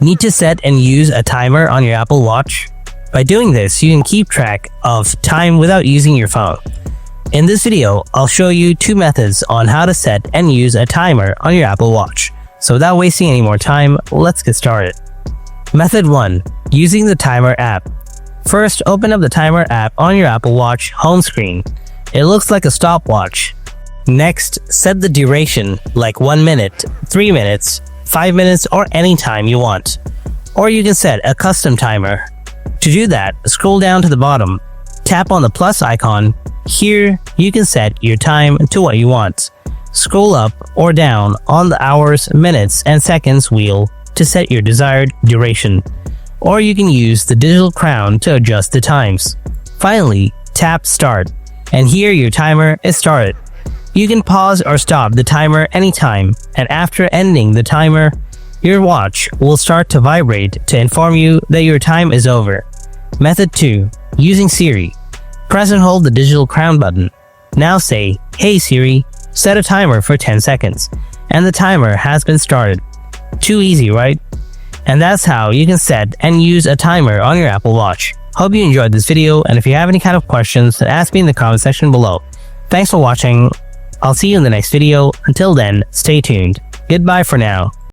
Need to set and use a timer on your Apple Watch? By doing this, you can keep track of time without using your phone. In this video, I'll show you 2 methods on how to set and use a timer on your Apple Watch. So without wasting any more time, let's get started. Method 1. Using the timer app. First, open up the timer app on your Apple Watch home screen. It looks like a stopwatch. Next, set the duration, like 1 minute, 3 minutes, 5 minutes, or any time you want. Or you can set a custom timer. To do that, scroll down to the bottom. Tap on the plus icon. Here, you can set your time to what you want. Scroll up or down on the hours, minutes, and seconds wheel to set your desired duration. Or you can use the digital crown to adjust the times. Finally, tap Start, and here your timer is started. You can pause or stop the timer anytime, and after ending the timer, your watch will start to vibrate to inform you that your time is over. Method 2. Using Siri. Press and hold the digital crown button. Now say, "Hey Siri, set a timer for 10 seconds," and the timer has been started. Too easy, right? And that's how you can set and use a timer on your Apple Watch. Hope you enjoyed this video, and if you have any kind of questions, then ask me in the comment section below. Thanks for watching. I'll see you in the next video. Until then, stay tuned. Goodbye for now.